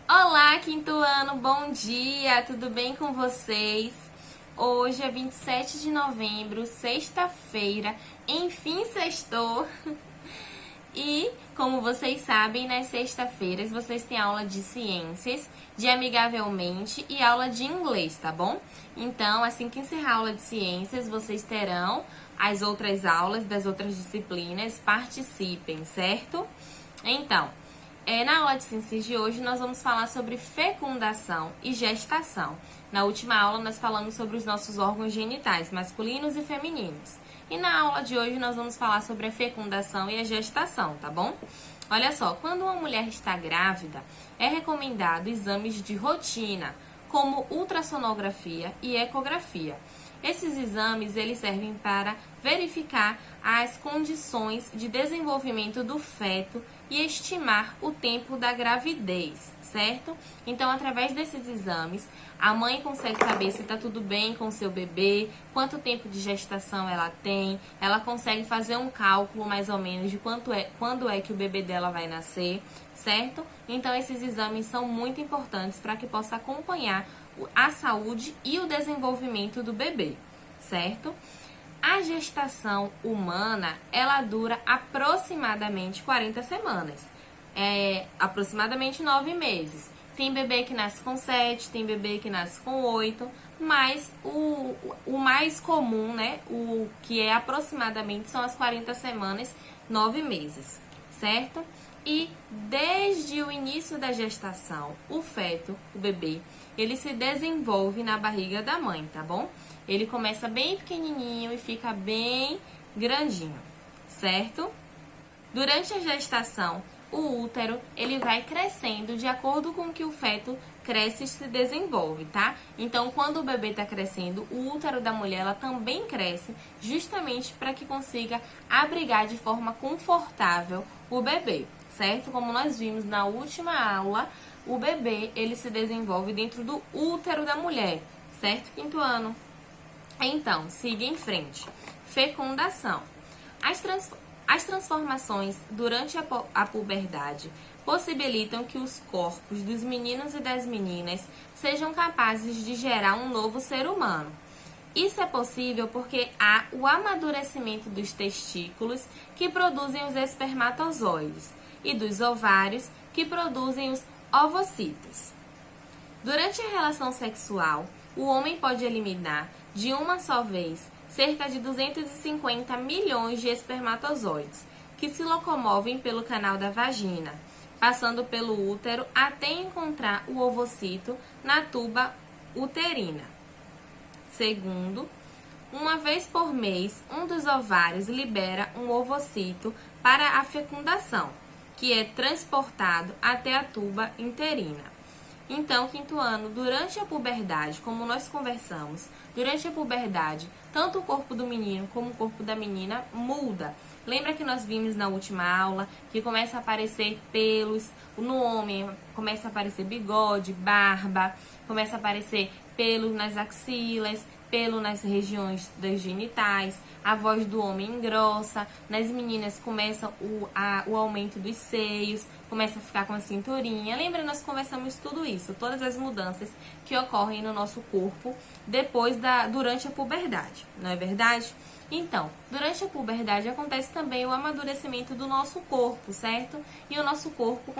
Olá, quinto ano, bom dia, tudo bem com vocês? Hoje é 27 de novembro, sexta-feira, enfim sextou. E, como vocês sabem, nas sexta-feiras vocês têm aula de ciências, de amigavelmente e aula de inglês, tá bom? Então, assim que encerrar a aula de ciências, vocês terão as outras aulas das outras disciplinas, participem, certo? Então, na aula de ciências de hoje, nós vamos falar sobre fecundação e gestação. Na última aula, nós falamos sobre os nossos órgãos genitais, masculinos e femininos. E na aula de hoje, nós vamos falar sobre a fecundação e a gestação, tá bom? Olha só, quando uma mulher está grávida, é recomendado exames de rotina, como ultrassonografia e ecografia. Esses exames eles servem para verificar as condições de desenvolvimento do feto e estimar o tempo da gravidez, certo? Então, através desses exames, a mãe consegue saber se está tudo bem com o seu bebê, quanto tempo de gestação ela tem, ela consegue fazer um cálculo mais ou menos de quando é que o bebê dela vai nascer, certo? Então, esses exames são muito importantes para que possa acompanhar a saúde e o desenvolvimento do bebê, certo? A gestação humana, ela dura aproximadamente 40 semanas, aproximadamente 9 meses. Tem bebê que nasce com 7, tem bebê que nasce com 8, mas o mais comum, né, o que é aproximadamente são as 40 semanas, 9 meses, certo? E desde o início da gestação, o feto, o bebê, ele se desenvolve na barriga da mãe, tá bom? Ele começa bem pequenininho e fica bem grandinho, certo? Durante a gestação, o útero, ele vai crescendo de acordo com que o feto cresce e se desenvolve, tá? Então, quando o bebê está crescendo, o útero da mulher, ela também cresce, justamente para que consiga abrigar de forma confortável o bebê, certo? Como nós vimos na última aula, o bebê, ele se desenvolve dentro do útero da mulher, certo, quinto ano? Então, siga em frente. Fecundação. As transformações durante a puberdade possibilitam que os corpos dos meninos e das meninas sejam capazes de gerar um novo ser humano. Isso é possível porque há o amadurecimento dos testículos, que produzem os espermatozoides, e dos ovários, que produzem os ovocitos. Durante a relação sexual, o homem pode eliminar, de uma só vez, cerca de 250 milhões de espermatozoides, que se locomovem pelo canal da vagina, passando pelo útero até encontrar o ovocito na tuba uterina. Segundo, uma vez por mês, um dos ovários libera um ovocito para a fecundação, que é transportado até a tuba uterina. Então, quinto ano, durante a puberdade, como nós conversamos, durante a puberdade, tanto o corpo do menino como o corpo da menina muda. Lembra que nós vimos na última aula que começa a aparecer pelos, no homem começa a aparecer bigode, barba, começa a aparecer pelo nas axilas, pelo nas regiões das genitais, a voz do homem engrossa, nas meninas começa o aumento dos seios, começa a ficar com a cinturinha. Lembra, nós conversamos tudo isso, todas as mudanças que ocorrem no nosso corpo durante a puberdade, não é verdade? Então, durante a puberdade acontece também o amadurecimento do nosso corpo, certo? E o nosso corpo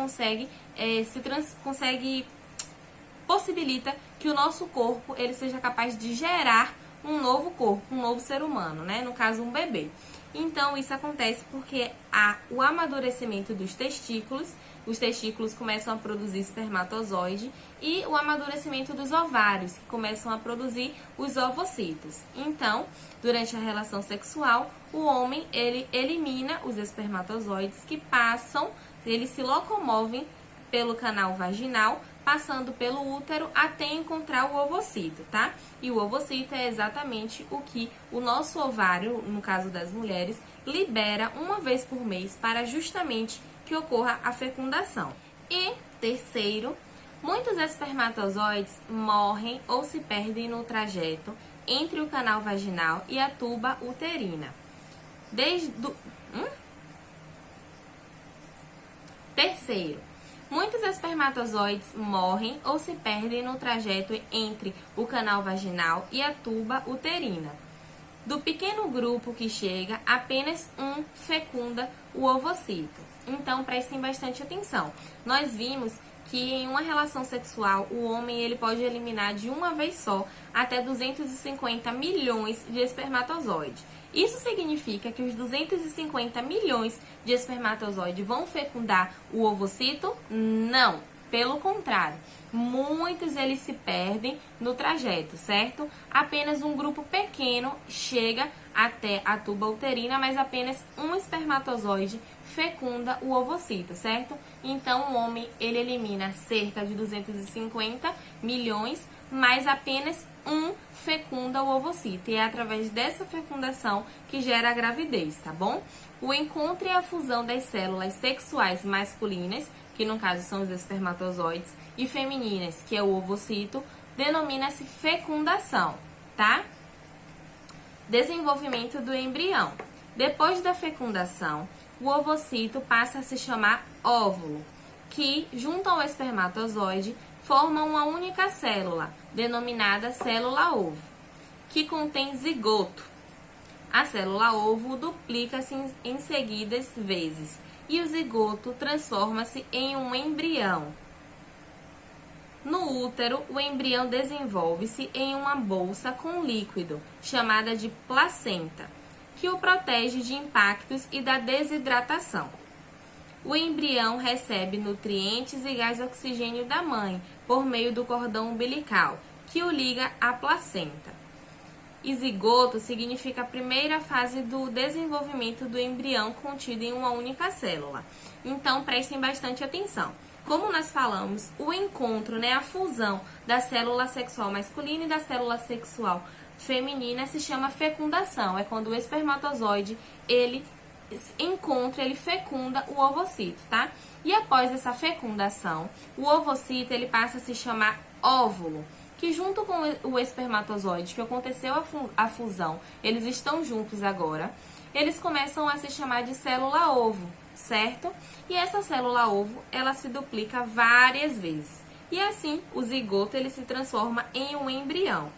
possibilita que o nosso corpo ele seja capaz de gerar um novo corpo, um novo ser humano, né? No caso, um bebê. Então, isso acontece porque há o amadurecimento dos testículos, os testículos começam a produzir espermatozoide, e o amadurecimento dos ovários, que começam a produzir os ovocitos. Então, durante a relação sexual, o homem, ele elimina os espermatozoides que eles se locomovem pelo canal vaginal, passando pelo útero até encontrar o ovocito, tá? E o ovocito é exatamente o que o nosso ovário, no caso das mulheres, libera uma vez por mês para justamente que ocorra a fecundação. E terceiro, muitos espermatozoides morrem ou se perdem no trajeto entre o canal vaginal e a tuba uterina. Terceiro, Muitos espermatozoides morrem ou se perdem no trajeto entre o canal vaginal e a tuba uterina. Do pequeno grupo que chega, apenas um fecunda o ovocito. Então, prestem bastante atenção. Nós vimos que em uma relação sexual, o homem ele pode eliminar de uma vez só até 250 milhões de espermatozoides. Isso significa que os 250 milhões de espermatozoides vão fecundar o ovocito? Não, pelo contrário. Muitos eles se perdem no trajeto, certo? Apenas um grupo pequeno chega até a tuba uterina, mas apenas um espermatozoide fecunda o ovocito, certo? Então, o homem ele elimina cerca de 250 milhões, mas apenas um fecunda o ovocito. E é através dessa fecundação que gera a gravidez, tá bom? O encontro e a fusão das células sexuais masculinas, que no caso são os espermatozoides, e femininas, que é o ovocito, denomina-se fecundação, tá? Desenvolvimento do embrião. Depois da fecundação, o ovocito passa a se chamar óvulo, que, junto ao espermatozoide, forma uma única célula, denominada célula-ovo, que contém zigoto. A célula-ovo duplica-se em seguidas vezes, e o zigoto transforma-se em um embrião. No útero, o embrião desenvolve-se em uma bolsa com líquido, chamada de placenta, que o protege de impactos e da desidratação. O embrião recebe nutrientes e gás oxigênio da mãe por meio do cordão umbilical, que o liga à placenta. E zigoto significa a primeira fase do desenvolvimento do embrião contido em uma única célula. Então, prestem bastante atenção. Como nós falamos, o encontro, a fusão da célula sexual masculina e da célula sexual feminina se chama fecundação. É quando o espermatozoide, ele fecunda o ovocito, tá? E após essa fecundação, o ovocito, ele passa a se chamar óvulo, que junto com o espermatozoide, que aconteceu a fusão, eles estão juntos agora, eles começam a se chamar de célula-ovo, certo? E essa célula-ovo, ela se duplica várias vezes. E assim, o zigoto, ele se transforma em um embrião.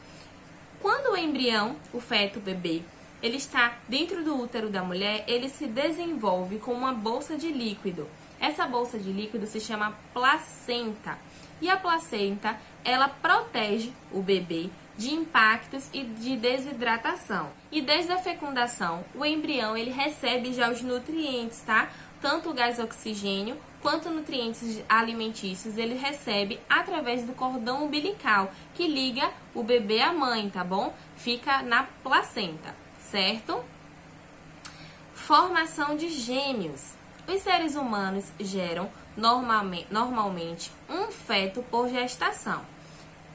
Quando o embrião, o feto, o bebê, ele está dentro do útero da mulher, ele se desenvolve com uma bolsa de líquido. Essa bolsa de líquido se chama placenta. E a placenta, ela protege o bebê de impactos e de desidratação. E desde a fecundação, o embrião, ele recebe já os nutrientes, tá? Tanto o gás oxigênio quanto nutrientes alimentícios, ele recebe através do cordão umbilical, que liga o bebê à mãe, tá bom? Fica na placenta, certo? Formação de gêmeos. Os seres humanos geram normalmente um feto por gestação.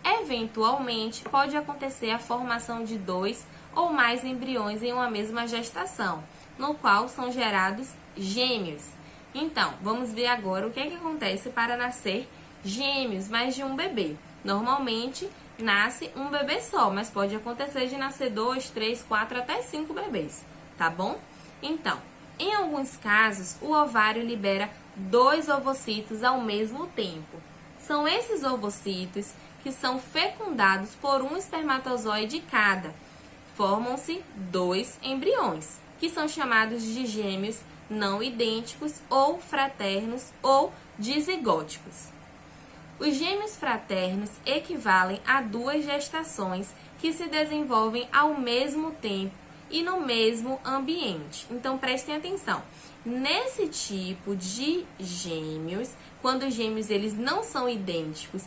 Eventualmente, pode acontecer a formação de 2 ou mais embriões em uma mesma gestação, no qual são gerados gêmeos. Então, vamos ver agora o que acontece para nascer gêmeos, mais de um bebê. Normalmente, nasce um bebê só, mas pode acontecer de nascer 2, 3, 4, até 5 bebês, tá bom? Então, em alguns casos, o ovário libera 2 ovocitos ao mesmo tempo. São esses ovocitos que são fecundados por um espermatozoide cada. Formam-se 2 embriões, que são chamados de gêmeos não idênticos ou fraternos ou dizigóticos. Os gêmeos fraternos equivalem a 2 gestações que se desenvolvem ao mesmo tempo e no mesmo ambiente. Então, prestem atenção. Nesse tipo de gêmeos, quando os gêmeos eles não são idênticos,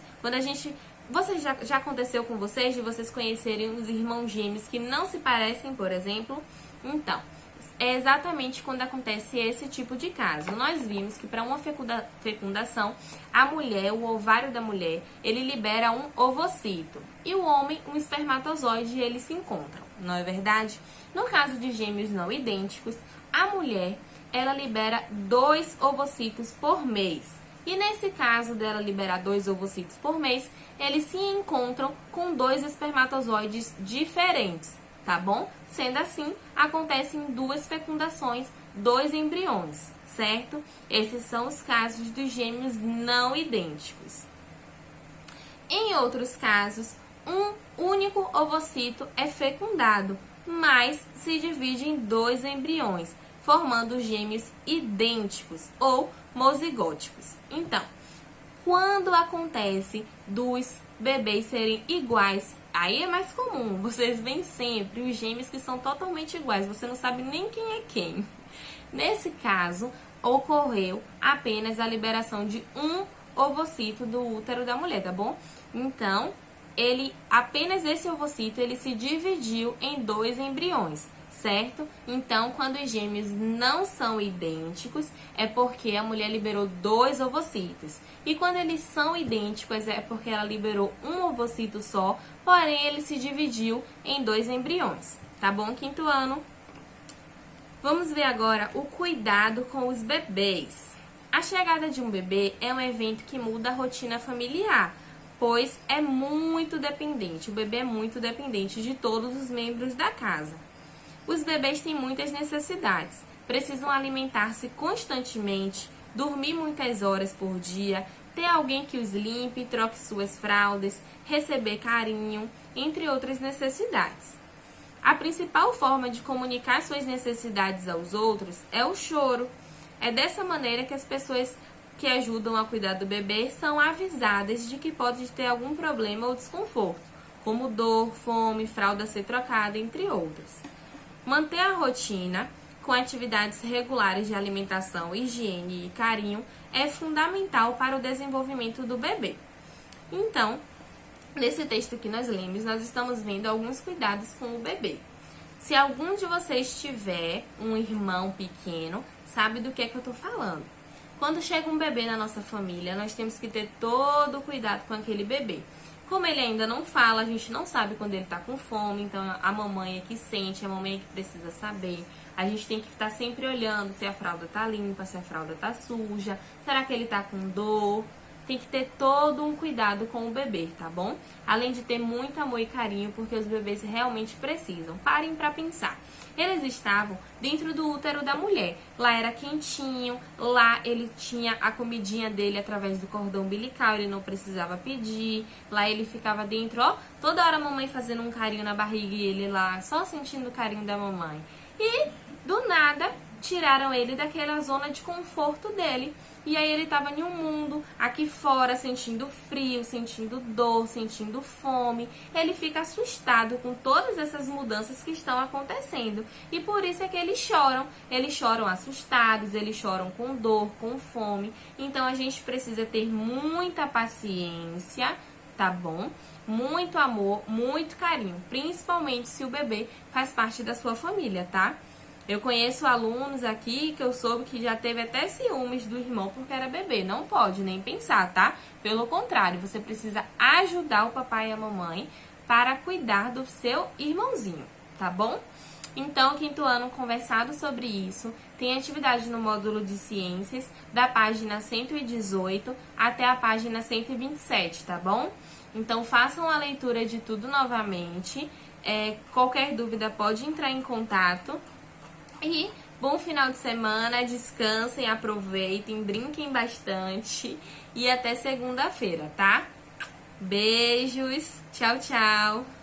já aconteceu com vocês de vocês conhecerem os irmãos gêmeos que não se parecem, por exemplo? Então, é exatamente quando acontece esse tipo de caso. Nós vimos que para uma fecundação, a mulher, o ovário da mulher, ele libera um ovocito. E o homem, um espermatozoide, e eles se encontram, não é verdade? No caso de gêmeos não idênticos, a mulher, ela libera 2 ovocitos por mês. E nesse caso dela liberar 2 ovocitos por mês, eles se encontram com 2 espermatozoides diferentes, tá bom? Sendo assim, acontecem 2 fecundações 2 embriões, certo? Esses são os casos dos gêmeos não idênticos. Em outros casos, um único ovocito é fecundado, mas se divide em 2 embriões, formando gêmeos idênticos ou mozigóticos. Então, quando acontece dos bebês serem iguais, aí é mais comum, vocês veem sempre os gêmeos que são totalmente iguais, você não sabe nem quem é quem. Nesse caso, ocorreu apenas a liberação de um ovocito do útero da mulher, tá bom? Então, apenas esse ovocito, ele se dividiu em 2 embriões, certo? Então, quando os gêmeos não são idênticos, é porque a mulher liberou 2 ovocitos. E quando eles são idênticos, é porque ela liberou um ovocito só, porém ele se dividiu em 2 embriões, tá bom, quinto ano? Vamos ver agora o cuidado com os bebês. A chegada de um bebê é um evento que muda a rotina familiar, pois é muito dependente, o bebê é muito dependente de todos os membros da casa. Os bebês têm muitas necessidades, precisam alimentar-se constantemente, dormir muitas horas por dia, ter alguém que os limpe, troque suas fraldas, receber carinho, entre outras necessidades. A principal forma de comunicar suas necessidades aos outros é o choro. É dessa maneira que as pessoas que ajudam a cuidar do bebê são avisadas de que pode ter algum problema ou desconforto, como dor, fome, fralda a ser trocada, entre outros. Manter a rotina com atividades regulares de alimentação, higiene e carinho é fundamental para o desenvolvimento do bebê. Então, nesse texto que nós lemos, nós estamos vendo alguns cuidados com o bebê. Se algum de vocês tiver um irmão pequeno, sabe do que é que eu estou falando. Quando chega um bebê na nossa família, nós temos que ter todo o cuidado com aquele bebê. Como ele ainda não fala, a gente não sabe quando ele está com fome, então a mamãe é que sente, a mamãe é que precisa saber. A gente tem que estar sempre olhando se a fralda está limpa, se a fralda está suja, será que ele está com dor? Tem que ter todo um cuidado com o bebê, tá bom? Além de ter muito amor e carinho, porque os bebês realmente precisam. Parem pra pensar. Eles estavam dentro do útero da mulher. Lá era quentinho, lá ele tinha a comidinha dele através do cordão umbilical, ele não precisava pedir. Lá ele ficava dentro, ó, toda hora a mamãe fazendo um carinho na barriga e ele lá só sentindo o carinho da mamãe. E, do nada, tiraram ele daquela zona de conforto dele. E aí ele estava em um mundo aqui fora, sentindo frio, sentindo dor, sentindo fome. Ele fica assustado com todas essas mudanças que estão acontecendo. E por isso é que eles choram. Eles choram assustados, eles choram com dor, com fome. Então a gente precisa ter muita paciência, tá bom? Muito amor, muito carinho. Principalmente se o bebê faz parte da sua família, tá? Eu conheço alunos aqui que eu soube que já teve até ciúmes do irmão porque era bebê. Não pode nem pensar, tá? Pelo contrário, você precisa ajudar o papai e a mamãe para cuidar do seu irmãozinho, tá bom? Então, quinto ano conversado sobre isso. Tem atividade no módulo de ciências, da página 118 até a página 127, tá bom? Então, façam a leitura de tudo novamente. Qualquer dúvida pode entrar em contato. E bom final de semana, descansem, aproveitem, brinquem bastante e até segunda-feira, tá? Beijos, tchau, tchau!